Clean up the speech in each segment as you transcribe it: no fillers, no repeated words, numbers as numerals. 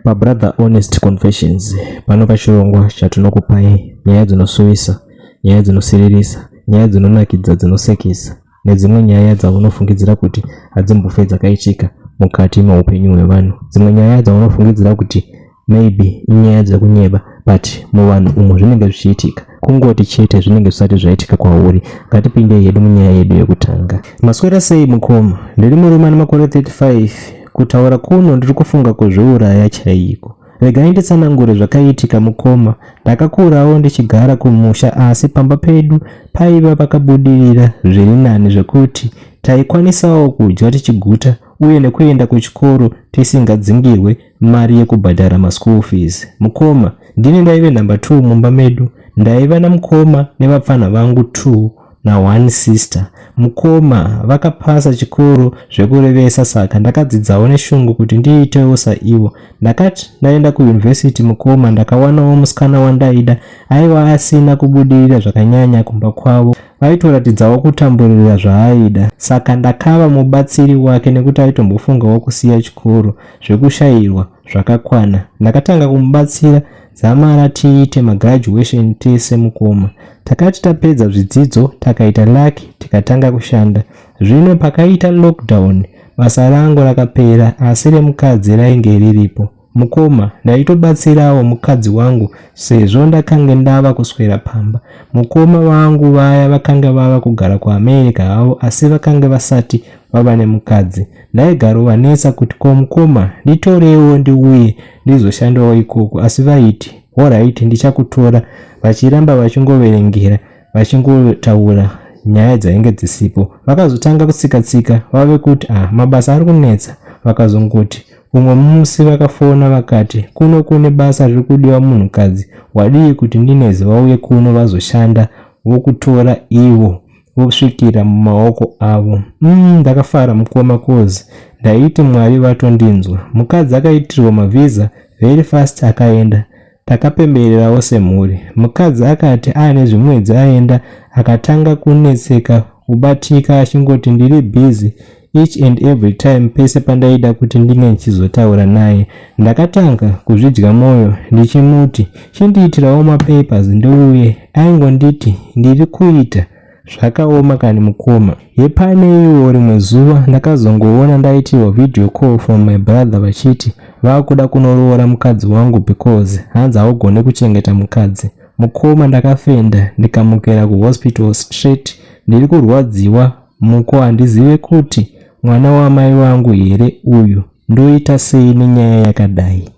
Pa brother honest confessions pano pachirongwa chatinokupai nyaya dzinosuvisa, nyaya dzinosiririsa, nyaya dzinonakidza, dzinosekesa nedzimwe nyaya dzaunofungidzira kuti hadzimbofe dzakaitika mukati meupenyu hwevanhu. Dzimwe nyaya dzaunofungidzira kuti maybe inyaya dzekunyeba but muvanhu umu zvinenge zvichiitika, kungoti chete zvinenge zvisati zvaitika kwauri. Ngatipinde hedu munyaya yedu yekutanga. Maswera sei mukoma? Ndiri murume ane makore 35. Kutaura kuno ndiri kufunga kuzviuraya chaiko. Regai nditsanangure zvakaitika mukoma. Ndakakurawo ndichigara kumusha, asi pamba pedu paiva pakabudirira zviri nani zvekuti taikwanisawo kudya tichiguta uye nekuenda kuchikoro tisingadzingirwe mari yekubhadhara maschool fees. Mukoma, ndini ndaive namba 2 mumba medu. Ndaiva namukoma nevapfana vangu 2 na 1 sister. Mukoma vakapasa chikoro zvekurevesa, saka ndakadzidzawo neshungu kuti ndiitewo saivo. Ndakati ndaenda kuuniversity mukoma, ndakawanawo musikana wandaida aiva asina kubudirira zvakanyanya kumba kwavo. Vaitoratidzawo kutamburira zvaaida, saka ndakava mubatsiri wake nekuti aitombofungawo kusiya chikoro zvekushayirwa zvakakwana. Ndakatanga kumubatsira zamara tiite magraduation tese mukoma. Takati tapedza zvidzidzo takaita lucky tikatanga kushanda. Zvino pakaita lockdown basa rangu rakapera, asi remukadzi rainge riripo. Mukoma, ndaitobatsirawo mukadzi wangu sezvo ndakange ndava kuswera pamba. Mukoma wangu vaya vakanga vava kugara kuAmerica havo, asi vakanga vasati vava nemukadzi. Ndaigarovanetsa kuti ko mukoma nditorewo ndiuye ndizoshandawo ikoko, asi vaiti alright ndichakutora. Vachiramba vachingoverengera vachingotaura nyaya dzainge dzisipo. Vakazotanga kutsika vave kuti mabasa ari kunetsa. Vakazongoti umwe musi vakafona vakati kuno kune basa riri kudiwa munhukadzi, wadii kuti ndinezi vauye kuno vazoshanda. Vokutora ivo vosvikira mumaoko avo. Ndakafara mukoma kozi ndaiti Mwari vatondinzwa. Mukadzi akaitirwa mavisa very fast akaenda. Takapembererawo semhuri. Mukadzi akati ane zvimwedzi aenda, akatanga kunetseka kubatika achingoti ndiri busy each and every time pese pandaida kuti ndinge ndichizotaura naye. Ndakatanga kuzvidya mwoyo ndichimuti chindiitirawo mapapers ndouye. Aingonditi ndiri kuita zvakaoma kani mukoma. Yepane iwo rimwe zuva ndakazongoona ndaitirwa video call from my brother vachiti vakuda kunoroora mukadzi wangu because hanzi haugone kuchengeta mukadzi. Mukoma, ndakafenda ndikamukira kuhospital straight. Ndiri kurwadziwa muko, handizive kuti mwana wamai wangu here uyu. Ndoita sei nenyaya yakadai?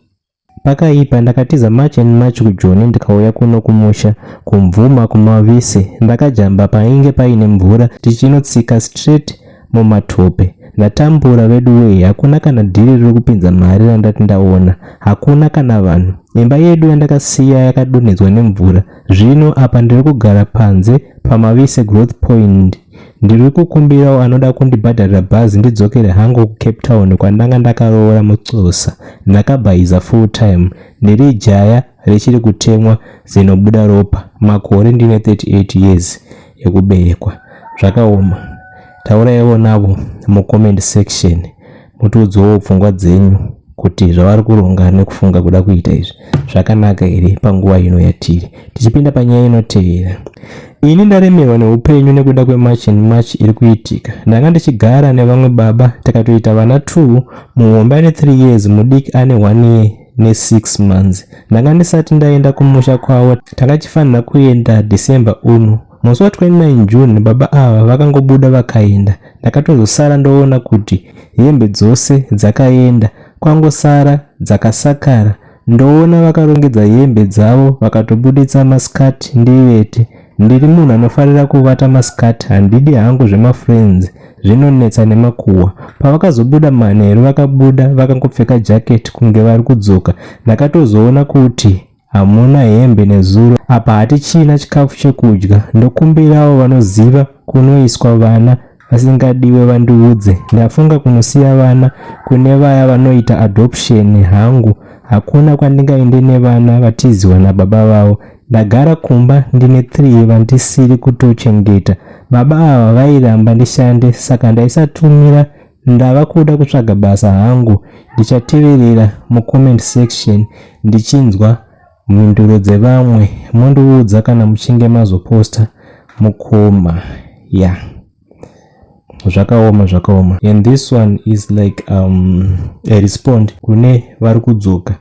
Pakaipa ndakatiza much and much kuJoni ndikauya kuno kumusha kumvuma kumavise. Ndakajamba painge paine mvura tichinotsika straight mumatope. Ndatambura vedu wei, hakuna kana dhiri riri kupinza mari randati ndaona, hakuna kana vanhu. Imba yedu yandakasiya yakadonhedzwa nemvura. Zvino apa ndiri kugara panze pamavise Growth Point. Ndiri kukumbirawo anoda kundibhadharira bhazi ndidzokere hangu kuCape Town kwandanga ndakaroora muXhosa. Ndakabhaiza full time. Ndiri jaya richiri kutemwa zinobuda ropa. Makore ndine 38 years ekuberekwa. Zvakaoma. Tauraiwo navo mucomment section mutiudzewo pfungwa dzenyu kuti zvavari kuronga nekufunga kuda kuita izvi zvakanaka here panguva ino yatiri. Tichipinda panyaya inotevera. Ini ndaremerwa neupenyu nekuda kwematch and match iri kuitika. Ndanga ndichigara nevamwe baba takatoita vana 2, muhombe ane 3 years, mudiki ane 1 year ne6 months. Ndanga ndisati ndaenda kumusha kwavo. Takachifanira kuenda December uno. Musi wa 29 June baba ava vakangobuda vakaenda. Ndakatozosara ndoona kuti hembe dzose dzakaenda, kwangosara dzakasakara. Ndoona vakarongedza hembe dzavo vakatobuditsa maskati ndivete. Ndiri munhu anofarira kuvata maskati, handidi hangu zvemafriends zvinonetsa nemakuhwa. Pavakazobuda manheru vakabuda vakangopfeka jacket kunge vari kudzoka. Ndakatozoona kuti hamuna hembe nezuro. Apa hatichina chikafu chekudya. Ndokumbirawo vanoziva kunoiswa vana vasingadiwe vandiudze. Ndafunga kunosiya vana kune vaya vanoita adoption hangu. Hakuna kwandingaende nevana vatiziwa nababa vavo. Ndagara kumba ndine 3 vandisiri kutochengeta. Baba ava vairamba ndishande, saka ndaisatumira ndava kuda kutsvaga basa hangu ndichateverera mu comment section ndichinzwa mhinduro dzevamwe mondiudza kana muchinge mazoposta Mukoma. Yeah, zvakaoma. And this one is like a respond kune vari kudzoka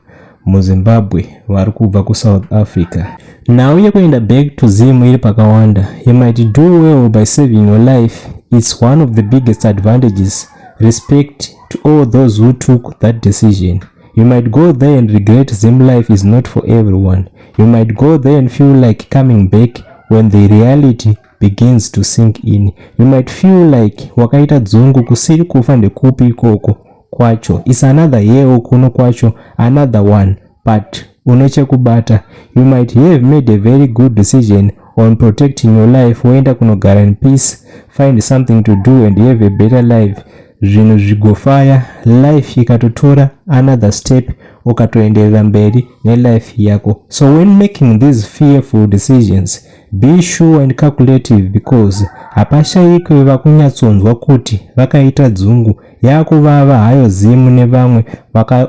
muZimbabwe vari kubva kuSouth Africa. Now you're going back to Zim iri pakawanda. You might do well by saving your life. It's one of the biggest advantages. Respect to all those who took that decision. You might go there and regret Zim life is not for everyone. You might go there and feel like coming back when the reality begins to sink in. You might feel like wakaita dzungu kusiri kufa ndekupi ikoko kwacho. It's another year kuno kwacho, another one, but unechekubata. You might have made a very good decision on protecting your life. Wenda kunogara in peace, find something to do and have a better life. Zvinhu zvigofaya, life ikatotora another step, ukatoenderera mberi nelife yako. So when making these fearful decisions, be sure and calculative, because hapashayiki vakunyatsonzwa kuti vakaita dzungu yakuvava hayo Zimu nevamwe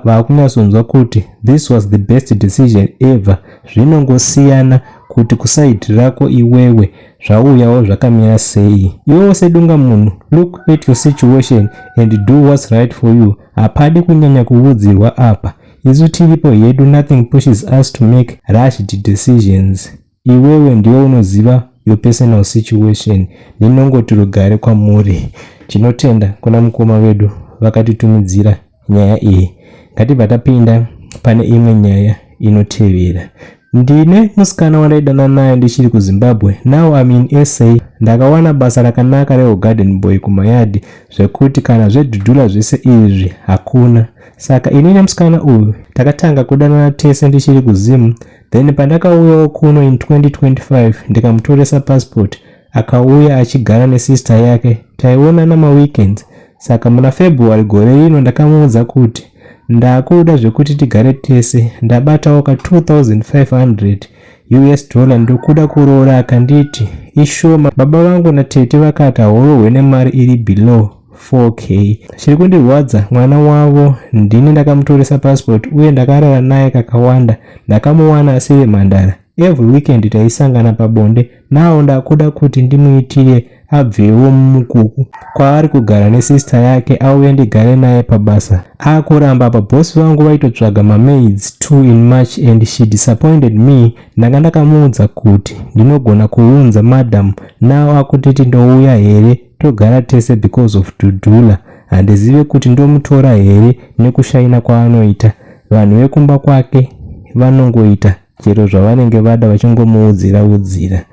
vakunyatsonzwa kuti this was the best decision ever. Zvinongosiyana kuti kusaidi rako iwewe zvauyawo zvakamira sei. Iwewe sedunga munhu, look at your situation and do what's right for you. Hapadi kunyanya kuudzirwa apa. Isu tiripo hedu, nothing pushes us to make rushed decisions. Iwewe ndiwe unoziva your personal situation. Ndinongoti rugare kwamuri. Tinotenda kuna mukoma wedu vakatitumidzira nyaya iyi. Ngatibva tapinda pane imwe nyaya inotevera. Ndine musikana wandaidana naye ndichiri kuZimbabwe. Now I'm in SA. Ndakawana basa rakanaka regarden boy kumayadi zvekuti kana zvedhudhula zvese izvi hakuna. Saka ini nemusikana uyu takatanga kudanana tese ndichiri kuZim. Then pandakauyawo kuno in 2025 ndikamutoresa passport, akauya achigara nesister yake. Taionana maweekends. Saka muna February gore rino ndakamuudza kuti ndakuda zvekuti tigare tese. Ndabatawo ka $2,500 ndokuda kuroora. Akanditi ishoma. Baba vangu natete vakati haurohwe nemari iri below 4K. Chiri kundirwadza mwana wavo ndini ndakamutoresa passport uye ndakarara naye kakawanda. Ndakamuwana asiri mhandara. Every weekend taisangana pabonde. Nawo ndakuda kuti ndimuitire abvewo mumukuku kwaari kugara nesister yake auye ndigare naye pabasa. Akuramba pa boss vangu vaitotsvaga mamaids 2 in March and she disappointed me. Ndanga ndakamuudza kuti ndinogona kuunza madam. Nawo akutiti ndouya here togara tese because of dhudhula. Handizive kuti ndomutora here nekushaina kwaanoita. Vanhu vekumba kwake vanongoita chero zvavanenge vada vachingomuudzira.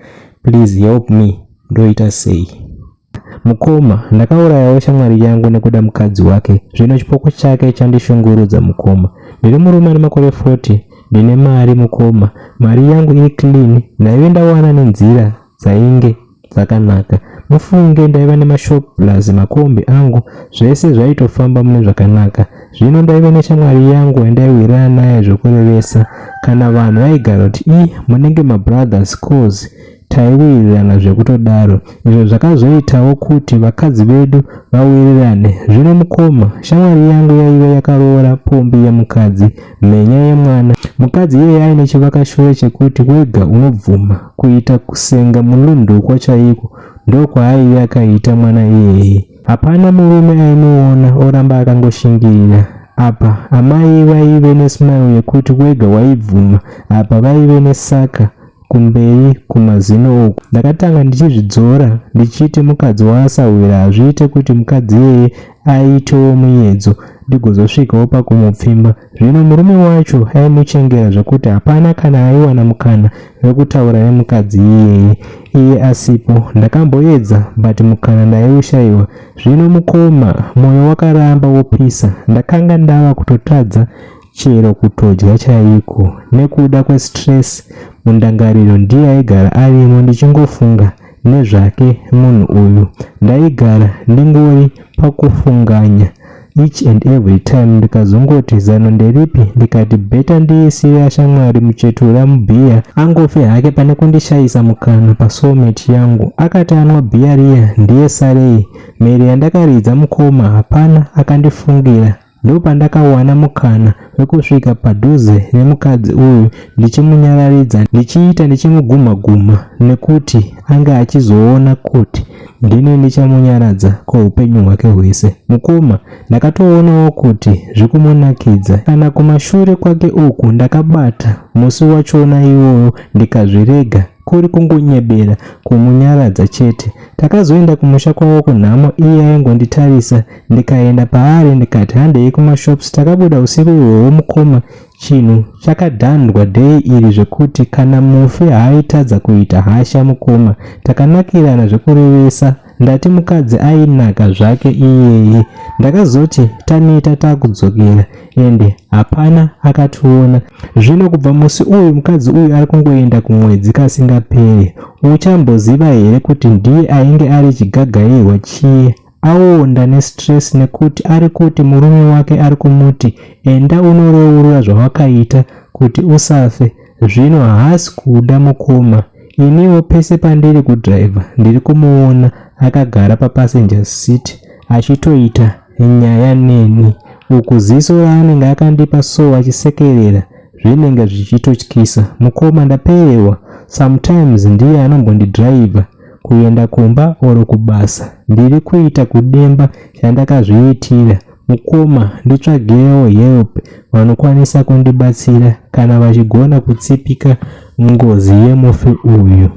Please help me. Ndoita sei? Mukoma, ndakaurayawo shamwari yangu nekuda mukadzi wake. Zvino chipoko chake chandishungurudza mukoma. Ndiri murume ane makore 40. Ndine mari mukoma. Mari yangu iri clean. Ndaive ndawana nenzira dzainge dzakanaka. Mufunge ndaiva nemashop plus makombi angu. Zvese zvaitofamba mune zvakanaka. Zvino ndaive neshamwari yangu andaiwirana naye zvokurevesa. Kana vanhu vaigara kuti munenge mabrothers cause taiwirirana zvekutodaro. Izvo zvakazoitawo kuti vakadzi vedu vawirirane. Zvino mukoma, shamwari yangu yaiva yakaroora pombi yemukadzi, mhenya yemwana. Mukadzi iye aine chivakashure chekuti wega unobvuma kuita kusenga mulundukwa chaiko. Ndokwaive akaita mwana iyeye. Hapana murume aimuona oramba akangoshingirira. Apa amai vaive nesmile yekuti wega waibvuma. Apa vaive nesaka kumberi kumazino uku. Ndakatanga ndichizvidzora ndichiti mukadzi waasawira hazviite kuti mukadzi iyeye aitewo muyedzo ndigozosvikawo pakumupfimba. Zvino murume wacho aimuchengera zvokuti hapana kana aiwana mukana wekutaura nemukadzi iyeye iye asipo. Ndakamboedza but mukana ndaiushayiwa. Zvino mukoma, moyo wakaramba wopisa. Ndakanga ndava kutotadza chero kutodya chaiko nekuda kwestress. Mundangariro ndiye aigara arimo ndichingofunga nezvake munhu uyu. Ndaigara ndingori pakufunganya each and every time. Ndikazongoti zano nderipi? Ndikati beta ndiisire ashamwari muchetura mubhiya angofe hake pane kundishayisa mukana pasoulmate yangu. Akati anwa bhiya riya ndiye sarei. Mhere yandakaridza mukoma hapana akandifungira ndopandakawana mukana wekusvika padhuze nemukadzi uyu ndichimunyararidza ndichiita ndichimuguma nekuti anga achizoona kuti ndini ndichamunyaradza kweupenyu hwake hwese. Mukoma ndakatoonawo kuti zvikumunakidza. Kana kumashure kwake uku ndakabata musi wachona iwoyo ndikazvirega kuri kungonyebera kumunyaradza chete. Takazoenda kumusha kwavo kunhamo, iye aingonditarisa. Ndikaenda paari ndikati handei kumashops. Takabuda usiku ihwohwo mukoma. Chinhu chakadhandwa dhei iri zvekuti kana mufi haaitadza kuita hasha mukoma. Takanakirana zvekurevesa. Ndati mukadzi ainaka zvake iyeye. Ndakazoti taneta takudzokera ende hapana akationa. Zvino kubva musi uyu mukadzi uyu ari kungoenda kumwedzi kasingaperi. Uchamboziva here kuti ndiye ainge ari chigagairwa chiye? Aonda nestress nekuti ari kuti murume wake ari kumuti enda unoreurura zvawakaita kuti usafe. Zvino haasi kuda mukoma. Iniwo pese pandiri kudhiraivha ndiri kumuona akagara papassenger seat achitoita nyaya neni. Uku ziso raanenge akandipa so achisekerera zvinenge zvichitotyisa. Mukoma ndaperewa. Sometimes ndiye anombondidhiraivha kuenda kumba oro kubasa. Ndiri kuita kudemba chandakazviitira. Mukoma nditsvagirewo help vanokwanisa kundibatsira kana vachigona kutsipika ngozi yemufi uyu.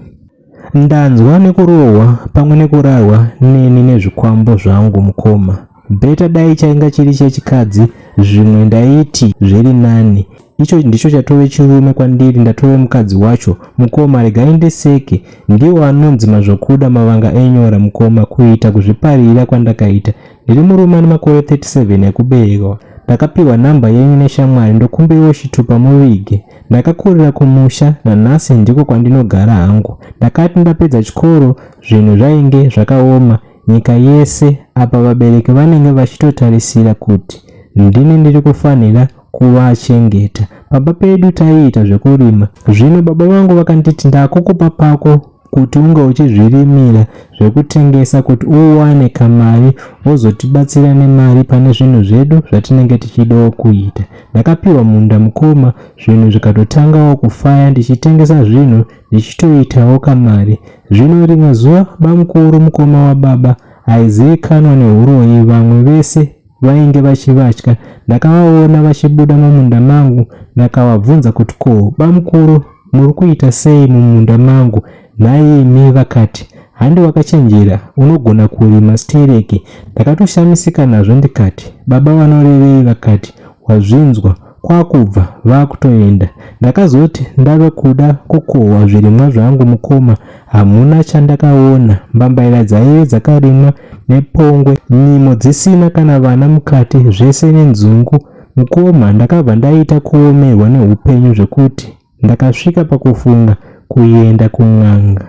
Ndanzwa nekurohwa pamwe nekurarwa neni nezvikwambo zvangu mukoma. Beta dai chainga chiri chechikadzi zvimwe ndaiti zviri nani. Icho ndicho chatove chirume kwandiri, ndatove mukadzi wacho. Mukoma regai ndiseke. Ndiwo anonzi mazvokuda mavanga enyora mukoma kuita kuzviparira kwandakaita. Ndiri murume ane makore 37 ekuberekwa. Ndakapiwa namba yenyu neshamwari ndokumbiwo chitupa muvige. Ndakakurira kumusha nanhasi ndiko kwandinogara hangu. Ndakati ndapedza chikoro zvinhu zvainge zvakaoma nyika yese. Apa vabereki vanenge vachitotarisira kuti ndini ndiri kufanira kuvachengeta. Baba pedu taiita zvekurima. Zvino baba vangu vakanditi ndakukupa pako kuti unge uchizvirimira zvekutengesa kuti uwane kamari wozotibatsira nemari pane zvinhu zvedu zvatinenge tichidawo kuita. Ndakapiwa munda mukoma. Zvinhu zvikatotangawo kufaya ndichitengesa zvinhu ndichitoitawo kamari. Zvino rimwe zuva bamukuru mukoma wababa aizivikanwa nehuroyi vamwe vese vainge vachivatya. Ndakavaona vachibuda mumunda mangu. Ndakavabvunza kuti ko bamukuru muri kuita sei mumunda mangu? Naimi vakati handi wakachenjera unogona kurima stereki. Ndakatoshamisika nazvo ndikati baba vanorevei? Vakati wazvinzwa, kwakubva vakutoenda. Ndakazoti ndave kuda kukohwa zvirimwa zvangu mukoma. Hamuna chandakaona. Mbambaira dzaive dzakarimwa nepongwe, nyimo dzisina kana vana mukati, zvese nenzungu. Mukoma ndakabva ndaita kuomerwa neupenyu zvekuti ndakasvika pakufunga kuenda kun'anga.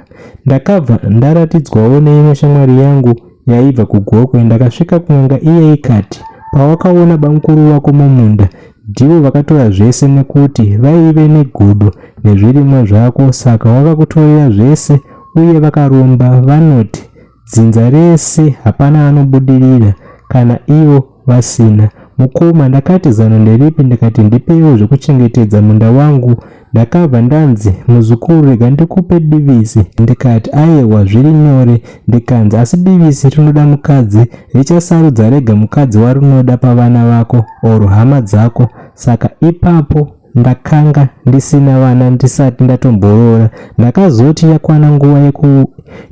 Ndakabva ndaratidzwawo neimwe shamwari yangu yaibva kugokwe. Ndakasvika kun'anga, iye ikati pawakaona bamukuru wako mumunda ndivo vakatora zvese nekuti vaive negodo nezvirimwa zvako, saka wakakutorera zvese uye vakaromba vanoti dzinza rese hapana anobudirira kana ivo vasina. Mukoma ndakati zano nderipi? Ndikati ndipewo zvekuchengetedza munda wangu. Ndakabva ndanzi muzukuru rega ndikupe divisi. Ndikati aiwa zviri nyore. Ndikanzi asi divisi rinoda mukadzi, richasarudza rega mukadzi warunoda pavana vako oro hama dzako. Saka ipapo ndakanga ndisina vana ndisati ndatomborora. Ndakazoti yakwana nguva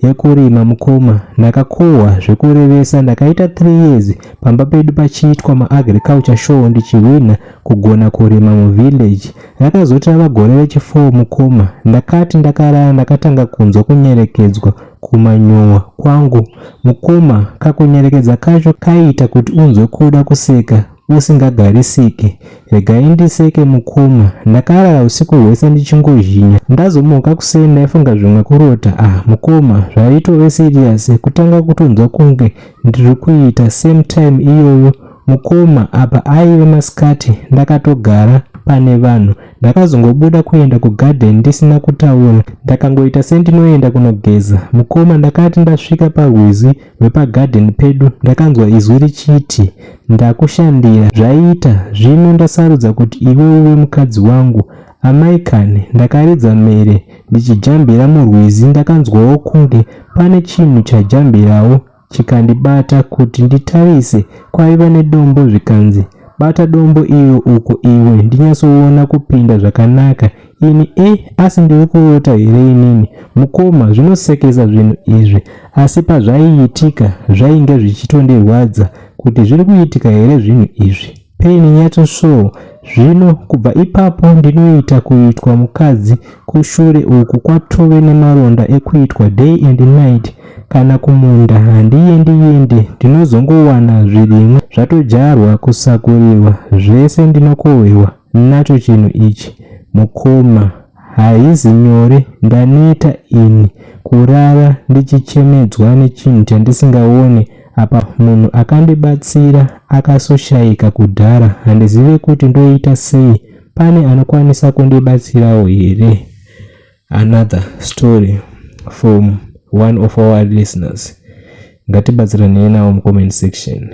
yekurima mukoma. Ndakakohwa zvekurevesa. Ndakaita 3 years pamba pedu pachiitwa maagriculture show ndichiwina kugona kurima muvillage. Rakazoti rava gore rechi4 mukoma. Ndakati ndakarara ndakatanga kunzwa kunyerekedzwa kumanyowa kwangu. Mukoma kakunyerekedza kacho kaita kuti unzwe kuda kuseka usingagarisike. Regai ndiseke mukoma. Ndakarara usiku hwese ndichingozhinya. Ndazomuka kuseni ndaifunga zvimwe kurota. Mukoma zvaitove serious kutanga kutonzwa kunge ndiri kuita same time iyoyo. Mukoma apa aive masikati ndakatogara pane vanhu. Ndakazongobuda kuenda kugarden ndisina kutaura, ndakangoita sendinoenda kunogeza. Mukoma ndakati ndasvika parwizi rwepagarden pedu ndakanzwa izwi richiti, ndakushandira zvaita, zvino ndasarudza kuti iwe uve mukadzi wangu. Amai kane, ndakaridza mhere ndichijambira murwizi. Ndakanzwawo kunge pane chinhu chajambirawo chikandibata kuti nditarise. Kwaiva nedombo zvikanzi, bata dombo iyo uko iwe ndinyatsoona kupinda zvakanaka. Ini asi ndiri kurota here inini? Mukoma, zvinosekesa zvinhu izvi, asi pazvaiitika zvainge zvichitondirwadza kuti zviri kuitika here zvinhu izvi. Peni nyatso. Zvino kubva ipapo ndinoita kuitwa mukadzi. Kushure uku kwatove nemaronda ekuitwa day and night. Kana kumunda handiyende, ndinozongowana zvirimwa zvatodyarwa kusakurirwa. Zvese ndinokohwewa nacho chinhu ichi. Mukoma, haizi nyore. Ndaneta ini kurara ndichichemedzwa nechinhu chandisingaoni. Apa munhu akandibatsira akasoshayika kudhara. Handizive kuti ndoita sei. Pane anokwanisa kundibatsirawo here? Another story from one of our listeners. Ngatibatsirane nawo mucomment section.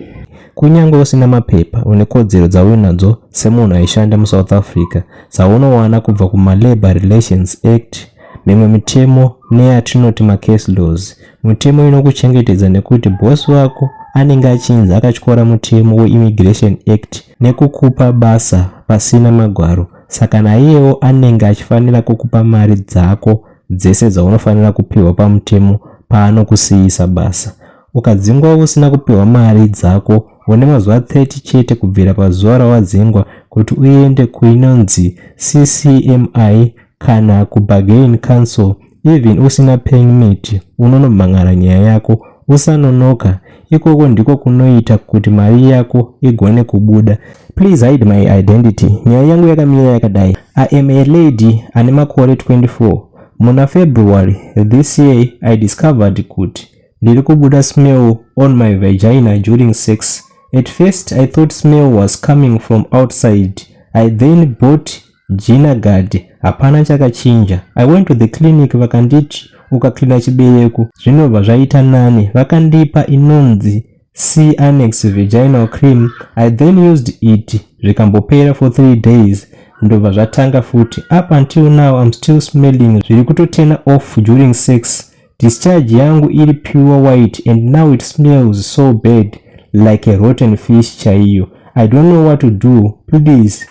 Kunyange usina mapepa, une kodzero dzauinadzo semunhu aishanda muSouth Africa dzaunowana kubva kumaLabour Relations Act, mimwe mitemo neyatinoti macase laws. Mitemo inokuchengetedza nekuti bosi wako anenge achinzi akatyora mutemo weImmigration Act nekukupa basa pasina magwaro. Saka naiyewo anenge achifanira kukupa mari dzako dzese dzaunofanira kupiwa pamutemo paanokusiyisa basa. Ukadzingwa usina kupiwa mari dzako, une mazuva 30 chete kubvira pazuva rawadzingwa kuti uende kuinonzi CCMI kana kubargain council. Even usina permit unonomhangara nyaya yako usanonoka. Ikoko ndiko kunoita kuti mari yako igone kubuda. Please hide my identity. Nyaya yangu yakamira yakadai. I am a lady ane makore 24. Muna February this year I discovered kuti ndiri kubuda smell on my vagina during sex. At first I thought smell was coming from outside. I then bought Ginagard. Hapana chakachinja. I went to the clinic, vakanditi ukaklina chibereko zvinobva zvaita nani. Vakandipa inonzi C-Annex vaginal cream. I then used it. Zvikambopera for 3 days. Ndobva zvatanga futi. Up until now I'm still smelling. Zviri kutotena off during sex. Discharge yangu iri pure white and now it smells so bad like a rotten fish chaiyo. I don't know what to do. Please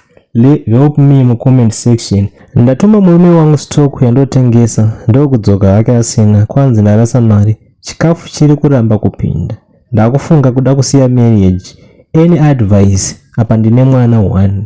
help me mu comment section. Ndatuma murume wangu stock yandotengesa ndokudzoka hake asina. Kwanzi ndarasa mari, chikafu chiri kuramba kupinda. Ndakufunga kuda kusiya marriage. Any advice? Apa ndine mwana 1.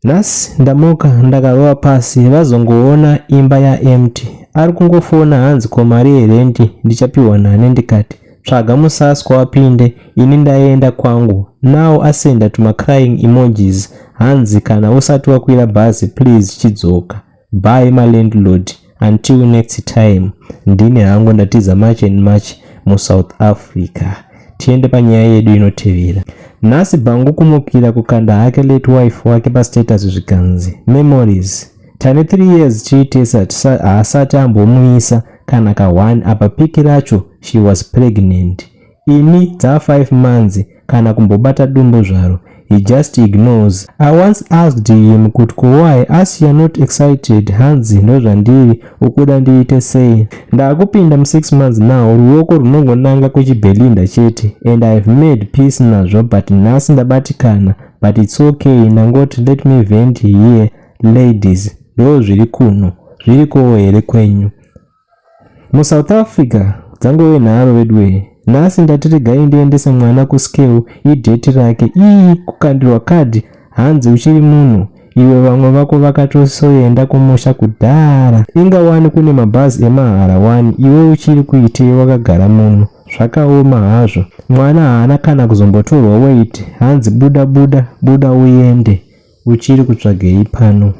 Nasi ndamuka ndakarova pasi, vazongoona imba ya empty. Ari kungofona hanzi komari yerenti ndichapiwa nani. Ndikati tsvaga musaswa wapinde. Ini ndaenda kwangu. Now asenda tuma crying emojis. Hanzi kana usati wakwira bhazi please chidzoka. Bye my landlord. Until next time. Ndine hangu ndatiza much and much mu South Africa. Tiende panyaya yedu inotevera. Nasi Bhangu kumukira kukanda hake late wife wake pa status zvikanzi memories. Tane 3 years chiitesa asati ambomuisa kana ka 1 apa piki racho she was pregnant. Ini dza 5 months kana kumbobata dumbo zvaro. He just ignores. I once asked him kuti why as you are not excited. Hanzi ndozvandiri ukuda ndiite sei. Ndakupinda mu 6 months now. Ruoko runongonanga kuchibhelinda chete and I've made peace nazvo but nasi ndabatikana. But it's okay. Ndangoti let me vent here ladies. Ndo zviri kuno zvirikowo here kwenyu mu South Africa? Dzangove nharo wedwe. Nasi ndatiri gai ndiendese mwana kuscale idate rake kukandirwa kadhi. Hanzi uchiri munhu iwe vamwe vako vakatosoenda kumusha kudhara. Ingawani kune mabhazi emahara 1 iwe uchiri kuitei wakagara munhu. Zvakaoma hazvo. Mwana haana kana kuzombotorwa weight. Hanzi buda uende. Uchiri kutsvagei pano?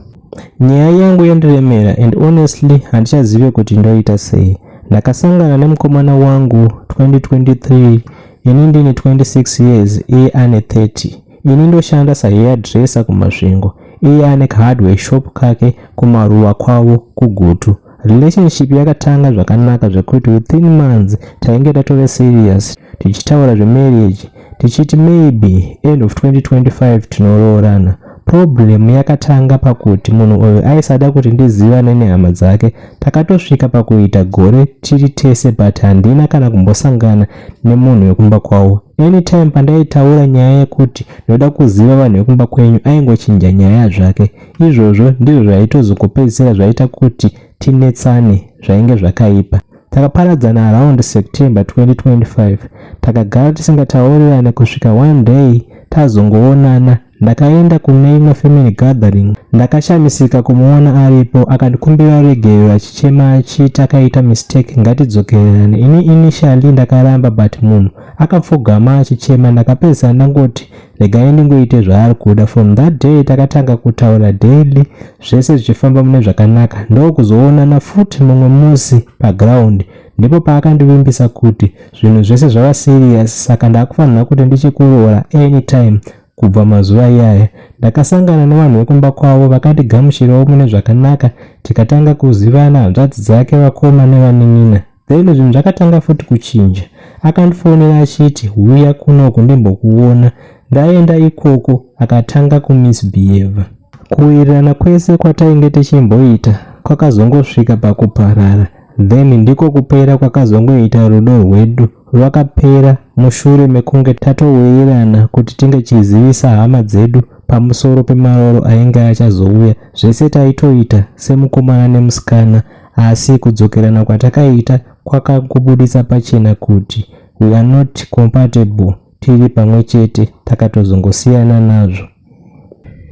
Nyaya yangu yandiremera and honestly handichazive kuti ndoita sei. Ndakasangana nemukomana wangu 2023. Ini ndine 26 years ane 30. ini ndoshanda sahairdresser kumasvingo, iye ane kahardware shop kake kumaruwa kwavo kugutu. Relationship yakatanga zvakanaka zvekuti within months tainge tatove serious tichitaura zvemarriage tichiti maybe end of 2025 tinoroorana. Problem yakatanga pakuti munhu uyu aisada kuti ndizivane nehama dzake. Takatosvika pakuita gore tiri tese but handina kana kumbosangana nemunhu wekumba kwavo. Anytime pandaitaura nyaya yekuti ndoda kuziva vanhu vekumba kwenyu aingochinja nyaya zvake. Izvozvo ndizvo zvaitozokupedzisira zvaita kuti tinetsane zvainge zvakaipa. Takaparadzana around September 2025. Takagara tisingataurirane kusvika one day tazongoonana. Ndakaenda kune imwe family gathering. Ndakashamisika kumuona aripo, akandikumbira regerero achichema achiti akaita mistake ngatidzokererane. Ini initially ndakaramba but munhu akapfugama achichema. Ndakapedzisa ndangoti regai ndingoite zvaari kuda. From that day takatanga kutaura daily, zvese zvichifamba mune zvakanaka. Ndokuzoonana futi mumwe musi paground. Ndipo paakandivimbisa kuti zvinhu zvese zvava serious, saka ndakufanira kuti ndichikuroora anytime. Kubva mazuva iyaya ndakasangana nevanhu vekumba kwavo vakandigamuchirawo mune zvakanaka. Tikatanga kuzivana, hanzvadzi dzake, vakoma nevanin'ina. Then zvinhu zvakatanga futi kuchinja. Akandifonera achiti uya kunoku ndimbokuona. Ndaenda ikoko akatanga kumisbehave. Kuwirirana kwese kwatainge tichimboita kwakazongosvika pakuparara. Then ndiko kupera kwakazongoita rudo rwedu. Rwakapera mushure mekunge tatowirirana kuti tinge chizivisa hama dzedu pamusoro pemaroro ainge achazouya. Zvese taitoita semukomana nemusikana, asi kudzokerana kwatakaita kwakangobudisa pachena kuti we are not compatible. Tiri pamwe chete takatozongosiyana nazvo.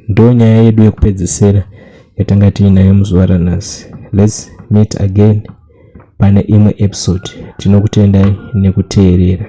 Ndo nyaya yedu yekupedzisira yatanga tiinayo muzuva ranhasi. Let's meet again pane imwe episode. Tinokutendai nekuteerera.